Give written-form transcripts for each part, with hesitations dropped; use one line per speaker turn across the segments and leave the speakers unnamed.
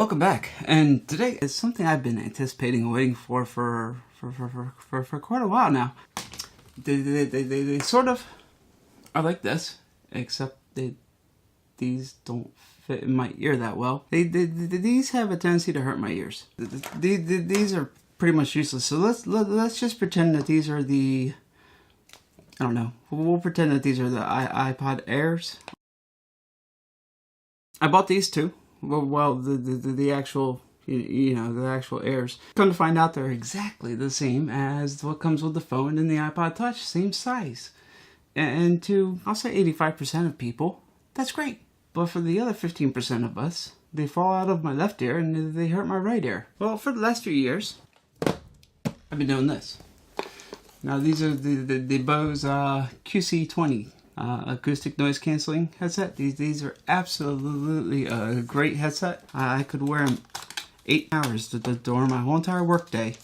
Welcome back, and today is something I've been anticipating and waiting for quite a while now. They sort of are like this, except these don't fit in my ear that well. These have a tendency to hurt my ears. These are pretty much useless. So let's just pretend that these are the, I don't know. We'll pretend that these are the iPod Airs. I bought these too. Well, the actual, the actual Airs. Come to find out, they're exactly the same as what comes with the phone and the iPod Touch, same size. And to, I'll say 85% of people, that's great. But for the other 15% of us, they fall out of my left ear and they hurt my right ear. Well, for the last few years, I've been doing this. Now these are the Bose QC20. Acoustic noise cancelling headset. These are absolutely a great headset. I could wear them 8 hours during my whole entire work day,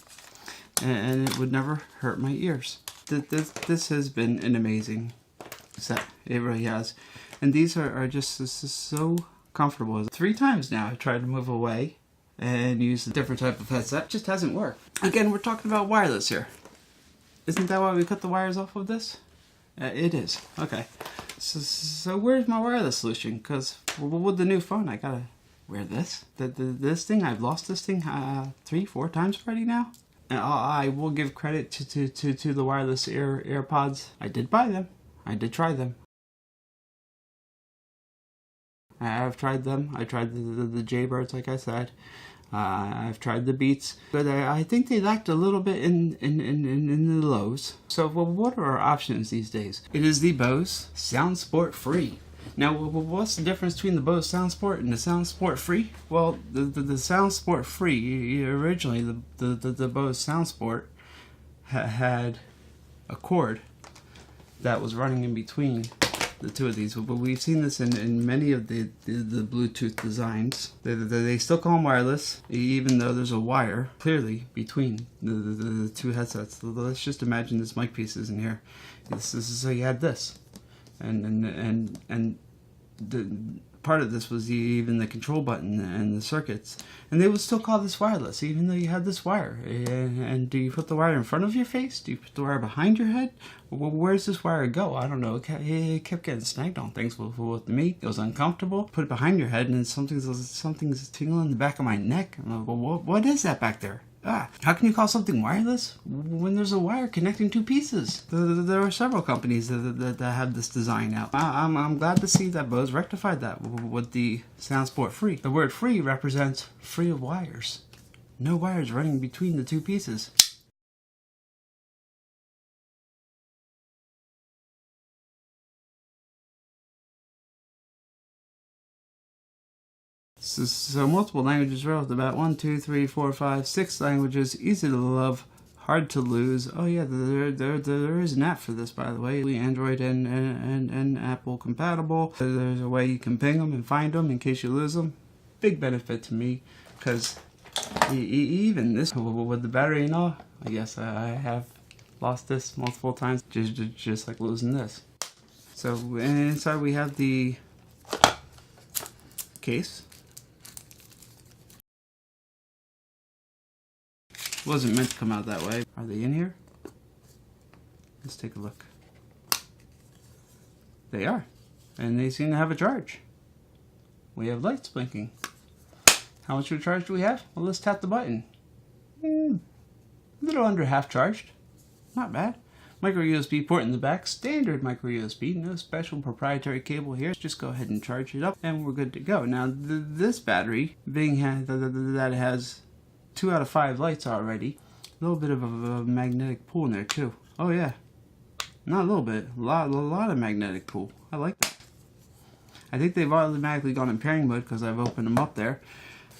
and it would never hurt my ears. This has been an amazing set. It really has. And these are just so comfortable. 3 times now I've tried to move away and use a different type of headset. It just hasn't worked. Again, we're talking about wireless here. Isn't that why we cut the wires off of this? It is. Okay. So where's my wireless solution? Because with the new phone, I gotta wear this. This thing, I've lost this thing 3-4 times already now. And I will give credit to the wireless AirPods. I did buy them. I did try them. I've tried them. I tried the Jaybirds, like I said. I've tried the Beats, but I think they lacked a little bit in the lows. So what are our options these days? It is the Bose SoundSport Free. Now, what's the difference between the Bose SoundSport and the SoundSport Free? Well, the SoundSport Free, originally the Bose SoundSport had a cord that was running in between the two of these, but we've seen this in many of the Bluetooth designs. They still call them wireless, even though there's a wire clearly between the two headsets. Let's just imagine this mic piece is in here. This is, so you had this, and the part of this was even the control button and the circuits, and they would still call this wireless even though you had this wire. And do you put the wire in front of your face? Do you put the wire behind your head? Well, where's this wire go? I don't know. It kept getting snagged on things with me. It was uncomfortable. Put it behind your head and something's tingling in the back of my neck. I'm like, well, what is that back there? How can you call something wireless when there's a wire connecting 2 pieces? There are several companies that have this design out. I'm glad to see that Bose rectified that with the SoundSport Free. The word free represents free of wires. No wires running between the 2 pieces. So multiple languages wrote about 1, 2, 3, 4, 5, 6 languages, easy to love, hard to lose. Oh yeah, there is an app for this, by the way. Android and Apple compatible. There's a way you can ping them and find them in case you lose them. Big benefit to me, because even this with the battery and all, I guess I have lost this multiple times, just like losing this. So inside we have the case. Wasn't meant to come out that way. Are they in here? Let's take a look. They are. And they seem to have a charge. We have lights blinking. How much of a charge do we have? Well, let's tap the button. A little under half charged. Not bad. Micro USB port in the back. Standard micro USB. No special proprietary cable here. Just go ahead and charge it up and we're good to go. Now, this battery, being that it has 2 out of 5 lights already. A little bit of a magnetic pull in there too. Oh yeah. Not a little bit. A lot of magnetic pull. I like that. I think they've automatically gone in pairing mode because I've opened them up there.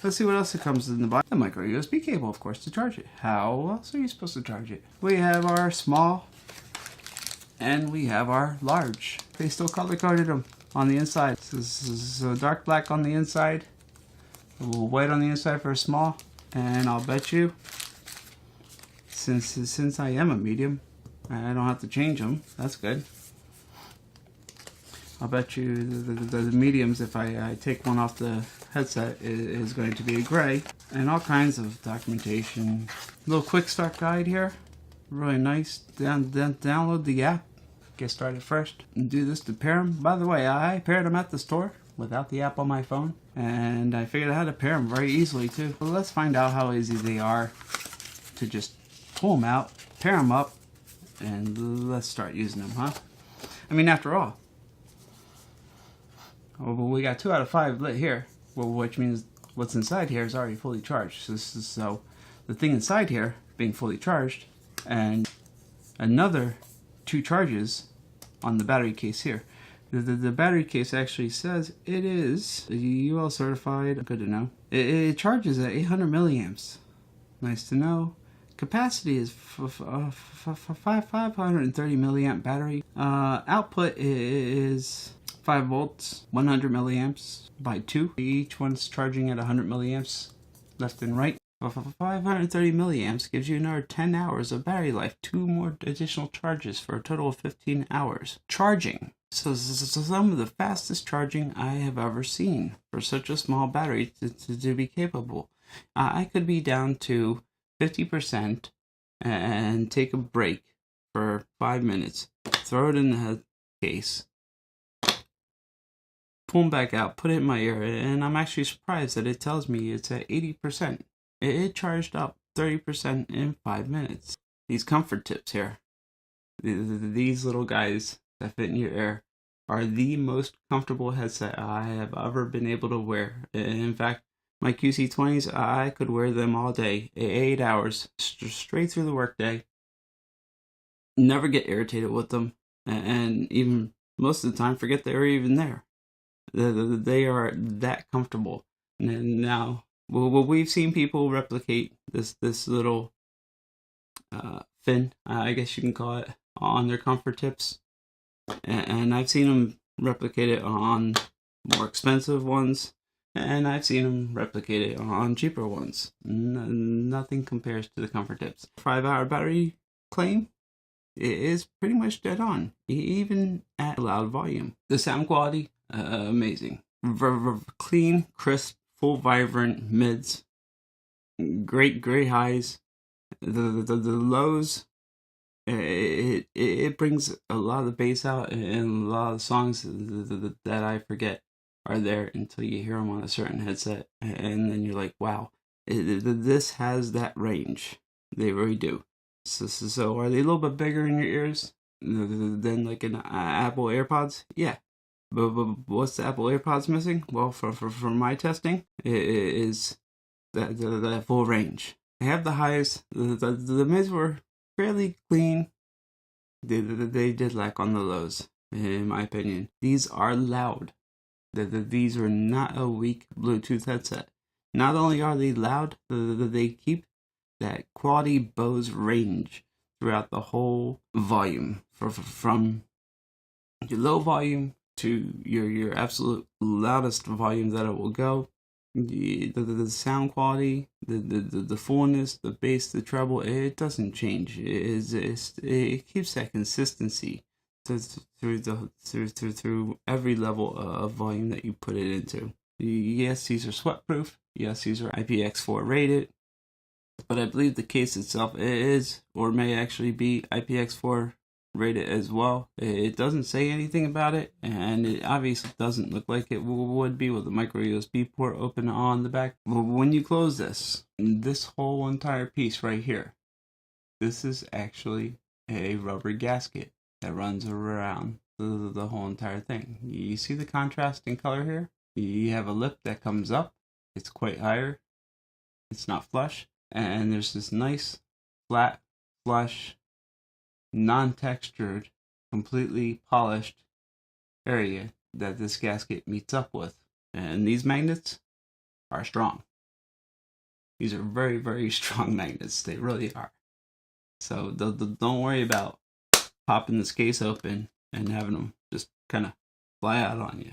Let's see what else it comes in the box. The micro USB cable, of course, to charge it. How else are you supposed to charge it? We have our small and we have our large. They still color-coded them on the inside. So dark black on the inside, a little white on the inside for a small. And I'll bet you, since I am a medium, I don't have to change them. That's good. I'll bet you the mediums, if I take one off the headset is going to be a gray, and all kinds of documentation. Little quick start guide here, really nice. Download the app, get started first, and do this to pair them. By the way, I paired them at the store without the app on my phone, and I figured out how to pair them very easily too. But let's find out how easy they are to just pull them out, pair them up, and let's start using them, huh? I mean, after all, well, we got 2 out of 5 lit here, well, which means what's inside here is already fully charged. So the thing inside here being fully charged, and another 2 charges on the battery case here. The battery case actually says it is UL certified. Good to know. It charges at 800 milliamps. Nice to know. Capacity is 530 milliamp battery. Output is 5 volts, 100 milliamps by 2. Each one's charging at 100 milliamps left and right. 530 milliamps gives you another 10 hours of battery life. 2 more additional charges for a total of 15 hours. Charging. So some of the fastest charging I have ever seen for such a small battery to be capable. I could be down to 50% and take a break for 5 minutes, throw it in the case, pull them back out, put it in my ear, and I'm actually surprised that it tells me it's at 80%. It charged up 30% in 5 minutes. These comfort tips here, these little guys that fit in your ear, are the most comfortable headset I have ever been able to wear. In fact, my QC20s, I could wear them all day, 8 hours, straight through the workday. Never get irritated with them, and even most of the time forget they were even there. They are that comfortable. And now, well, we've seen people replicate this little fin, I guess you can call it, on their comfort tips. And I've seen them replicate it on more expensive ones. And I've seen them replicate it on cheaper ones. Nothing compares to the comfort tips. 5-hour battery claim is pretty much dead on, even at loud volume. The sound quality, amazing. Clean, crisp, full vibrant mids. Great highs. The lows, it brings a lot of the bass out, and a lot of the songs that I forget are there until you hear them on a certain headset, and then you're like, wow, this has that range. They really do. So are they a little bit bigger in your ears than like an Apple AirPods? Yeah. But what's the Apple AirPods missing? Well, for my testing, it is that full range. They have the highs. The mids were fairly clean. They did lack on the lows, in my opinion. These are loud. These are not a weak Bluetooth headset. Not only are they loud, they keep that quality Bose range throughout the whole volume, from your low volume to your absolute loudest volume that it will go. The sound quality, the fullness, the bass, the treble, it doesn't change. It keeps that consistency through every level of volume that you put it into. Yes, these are sweat proof. Yes, these are IPX4 rated. But I believe the case itself is, or may actually be, IPX4 rated as well. It doesn't say anything about it, and it obviously doesn't look like it would be with a micro USB port open on the back. But when you close this whole entire piece right here, this is actually a rubber gasket that runs around the whole entire thing. You see the contrast in color here? You have a lip that comes up. It's quite higher. It's not flush. And there's this nice, flat, flush, non-textured, completely polished area that this gasket meets up with. And these magnets are strong. These are very, very strong magnets. They really are. So don't worry about popping this case open and having them just kind of fly out on you.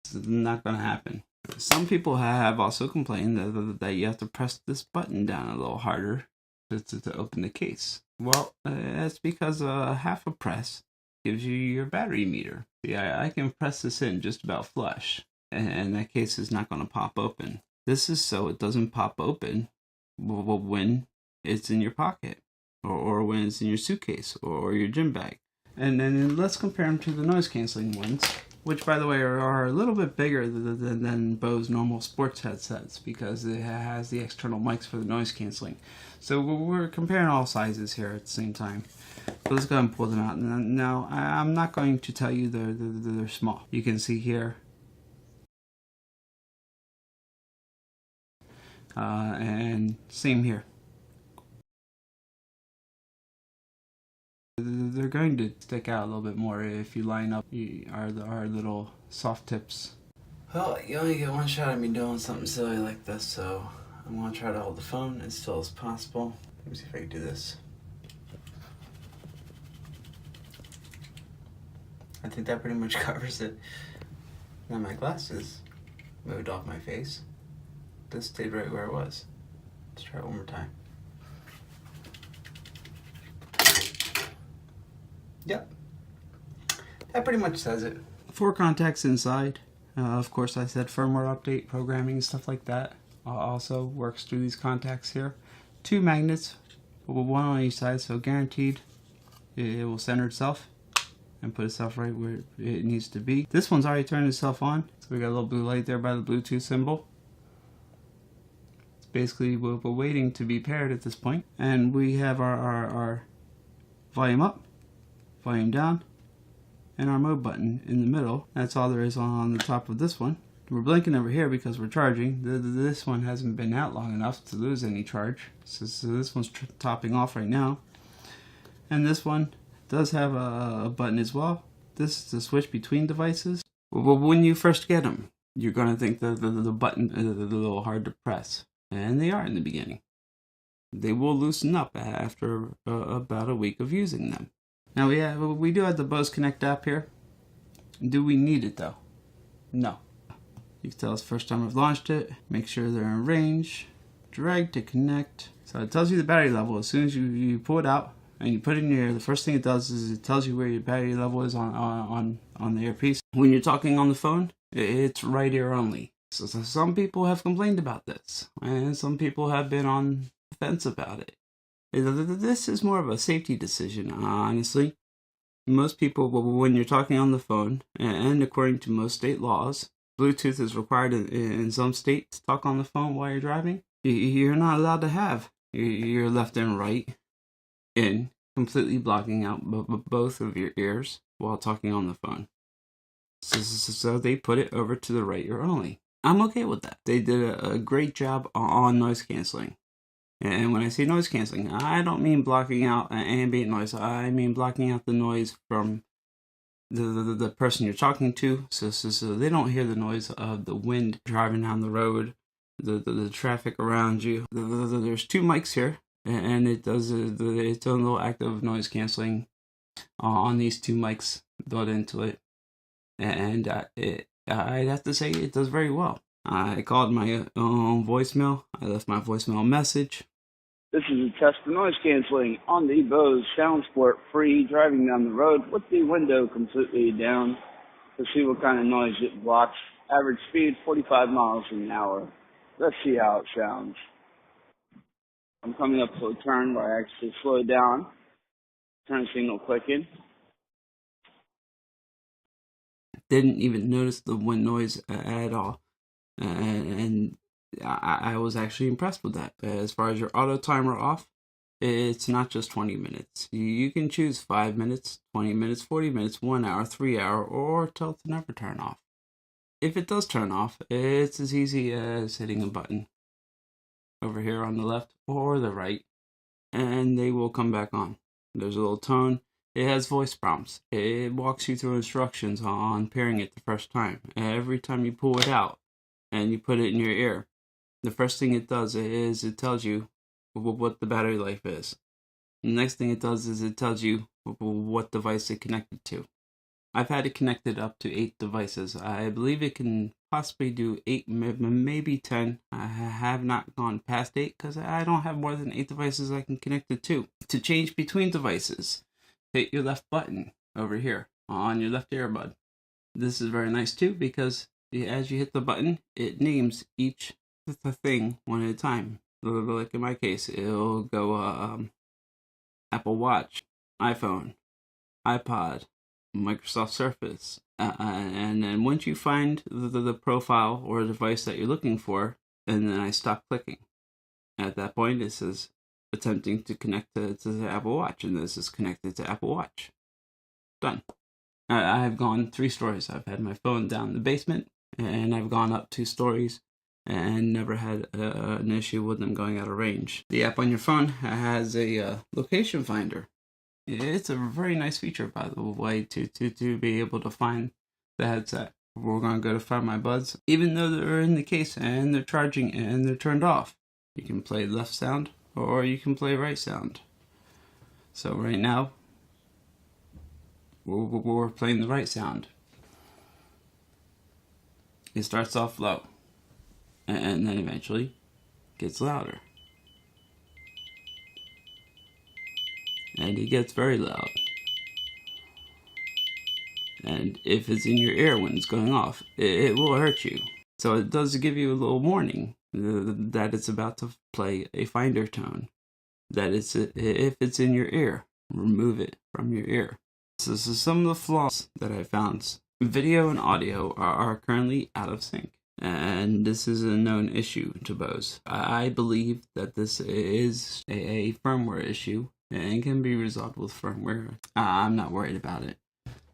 It's not going to happen. Some people have also complained that you have to press this button down a little harder to open the case. Well, that's because half a press gives you your battery meter. See, I can press this in just about flush. and that case is not going to pop open. This is so it doesn't pop open when it's in your pocket, or when it's in your suitcase or your gym bag. And then let's compare them to the noise canceling ones, which by the way are a little bit bigger than Bose normal sports headsets, because it has the external mics for the noise canceling. So we're comparing all sizes here at the same time. So let's go ahead and pull them out. Now I'm not going to tell you they're small. You can see here. And same here. They're going to stick out a little bit more if you line up our little soft tips. Well, you only get one shot at me doing something silly like this, so I'm going to try to hold the phone as still as possible. Let me see if I can do this. I think that pretty much covers it. Now my glasses moved off my face. This stayed right where it was. Let's try it one more time. Yep. That pretty much says it. 4 contacts inside. Of course, I said firmware update, programming, stuff like that. Also works through these contacts here. 2 magnets, 1 on each side, so guaranteed it will center itself and put itself right where it needs to be. This one's already turned itself on, so we got a little blue light there by the Bluetooth symbol. It's basically we're waiting to be paired at this point, and we have our volume up, volume down, and our mode button in the middle. That's all there is on the top of this one. We're blinking over here because we're charging. This one hasn't been out long enough to lose any charge, so this one's topping off right now. And this one does have a button as well. This is the switch between devices. Well, when you first get them, you're going to think the button is a little hard to press, and they are in the beginning. They will loosen up after about a week of using them. Now we do have the Bose Connect app here. Do we need it though? No. You can tell it's the first time I've launched it. Make sure they're in range. Drag to connect. So it tells you the battery level as soon as you pull it out and you put it in your ear. The first thing it does is it tells you where your battery level is on the earpiece. When you're talking on the phone, it's right ear only. So some people have complained about this, and some people have been on the fence about it. This is more of a safety decision, honestly. Most people, when you're talking on the phone, and according to most state laws, Bluetooth is required in some states to talk on the phone while you're driving. You're not allowed to have your left and right in, completely blocking out both of your ears while talking on the phone. So they put it over to the right ear only. I'm okay with that. They did a great job on noise canceling. And when I say noise canceling, I don't mean blocking out ambient noise. I mean blocking out the noise from the person you're talking to, so they don't hear the noise of the wind driving down the road, the traffic around you. There's 2 mics here, and it does its own little active noise canceling on these 2 mics built into it. And I'd have to say it does very well. I called my own voicemail. I left my voicemail message.
This is a test for noise canceling on the Bose SoundSport free, driving down the road with the window completely down to see what kind of noise it blocks. Average speed 45 miles an hour. Let's see how it sounds. I'm coming up to a turn where I actually slow down. Turn signal clicking.
Didn't even notice the wind noise at all, and I was actually impressed with that. As far as your auto timer off, it's not just 20 minutes. You can choose 5 minutes, 20 minutes, 40 minutes, 1 hour, 3 hour, or tell it to never turn off. If it does turn off, it's as easy as hitting a button over here on the left or the right, and they will come back on. There's a little tone. It has voice prompts. It walks you through instructions on pairing it the first time. Every time you pull it out and you put it in your ear, the first thing it does is it tells you what the battery life is. The next thing it does is it tells you what device it connected to. I've had it connected up to 8 devices. I believe it can possibly do 8, maybe 10. I have not gone past 8 because I don't have more than 8 devices I can connect it to. To change between devices, hit your left button over here on your left earbud. This is very nice too because as you hit the button, it names each thing one at a time. Like in my case, it'll go Apple Watch, iPhone, iPod, Microsoft Surface. And then once you find the profile or device that you're looking for, and then I stop clicking. At that point, it says attempting to connect to the Apple Watch, and this is connected to Apple Watch. Done. I've gone 3 stories. I've had my phone down in the basement, and I've gone up 2 stories and never had an issue with them going out of range. The app on your phone has a location finder. It's a very nice feature, by the way, to be able to find the headset. We're going to go to find my buds. Even though they're in the case and they're charging and they're turned off, you can play left sound or you can play right sound. So right now, we're playing the right sound. It starts off low and then eventually gets louder. And it gets very loud. And if it's in your ear when it's going off, it will hurt you. So it does give you a little warning that it's about to play a finder tone. That if it's in your ear, remove it from your ear. So some of the flaws that I found. Video and audio are currently out of sync. And this is a known issue to Bose. I believe that this is a firmware issue and can be resolved with firmware. I'm not worried about it.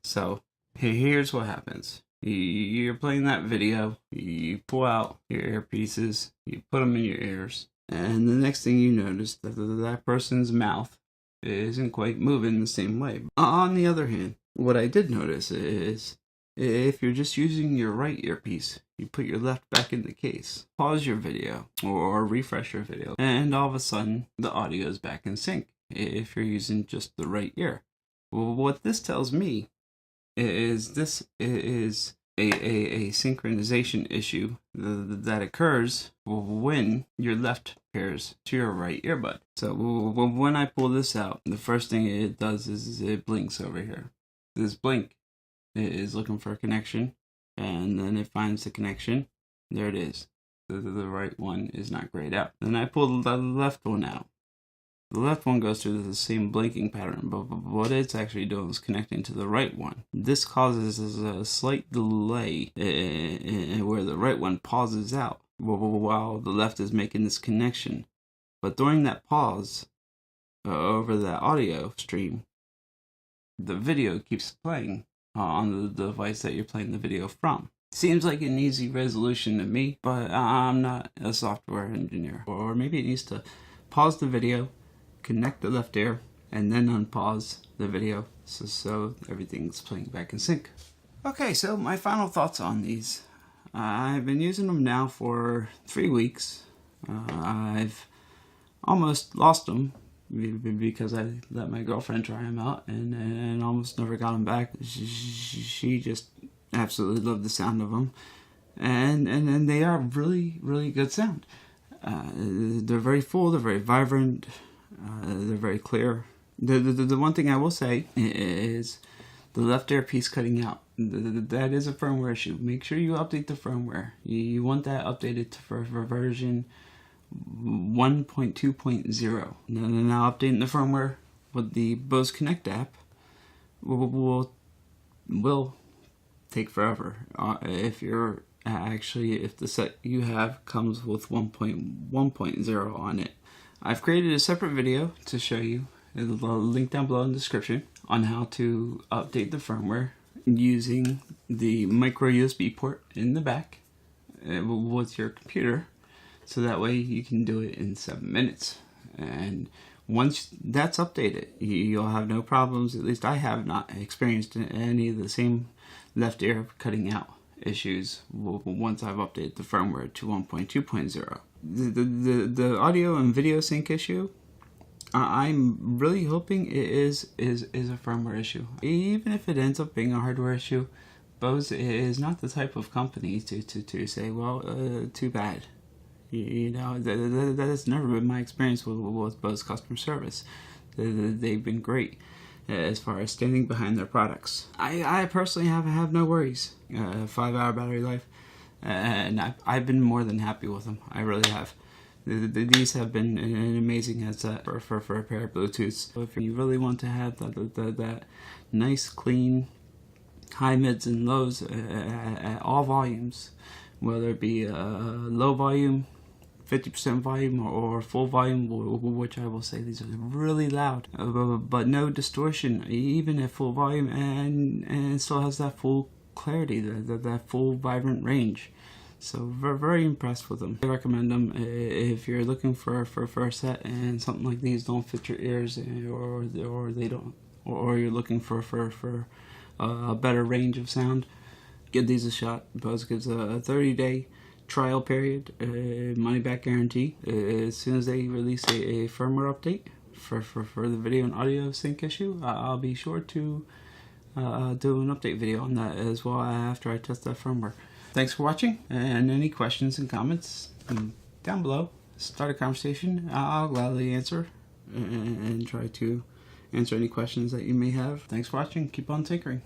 So here's what happens. You're playing that video, you pull out your earpieces, you put them in your ears, and the next thing you notice that person's mouth isn't quite moving the same way. On the other hand, what I did notice is if you're just using your right earpiece, you put your left back in the case, pause your video or refresh your video, and all of a sudden the audio is back in sync if you're using just the right ear. Well, what this tells me is this is a synchronization issue that occurs when your left pairs to your right earbud. So when I pull this out, the first thing it does is it blinks over here. This blink is looking for a connection, and then it finds the connection. There it is. The right one is not grayed out. Then I pull the left one out. The left one goes through the same blinking pattern, but what it's actually doing is connecting to the right one. This causes a slight delay where the right one pauses out while the left is making this connection. But during that pause over that audio stream, the video keeps playing on the device that you're playing the video from. Seems like an easy resolution to me, but I'm not a software engineer. Or maybe it needs to pause the video, connect the left ear, and then unpause the video so everything's playing back in sync. Okay, so my final thoughts on these. I've been using them now for 3 weeks. I've almost lost them because I let my girlfriend try them out and almost never got them back. She just absolutely loved the sound of them, and they are really, really good sound. They're very full, they're very vibrant, they're very clear. The one thing I will say is the left earpiece cutting out. That is a firmware issue. Make sure you update the firmware. You want that updated for version 1.2.0. Now updating the firmware with the Bose Connect app will take forever. If the set you have comes with 1.1.0 on it. I've created a separate video to show you, a link down below in the description, on how to update the firmware using the micro USB port in the back with your computer, so that way you can do it in 7 minutes. And once that's updated, you'll have no problems. At least I have not experienced any of the same left ear cutting out issues once I've updated the firmware to 1.2.0. The audio and video sync issue, I'm really hoping it is a firmware issue. Even if it ends up being a hardware issue, Bose is not the type of company to say, well, too bad. You know, that has never been my experience with Bose customer service. They've been great as far as standing behind their products. I personally have no worries. 5-hour battery life. and I've been more than happy with them. I really have. These have been an amazing headset for a pair of Bluetooths. So if you really want to have that nice, clean, high mids and lows at all volumes, whether it be low volume, 50% volume, or full volume, which I will say these are really loud, but no distortion, even at full volume, and it still has that full clarity, that full vibrant range. So very impressed with them. I recommend them if you're looking for a set and something like these don't fit your ears, or they don't, or you're looking for a better range of sound. Give these a shot. Bose gives a 30-day trial period, money back guarantee. As soon as they release a firmware update for the video and audio sync issue, I'll be sure to do an update video on that as well after I test that firmware. Thanks for watching, and any questions and comments down below. Start a conversation. I'll gladly answer and try to answer any questions that you may have. Thanks for watching. Keep on tinkering.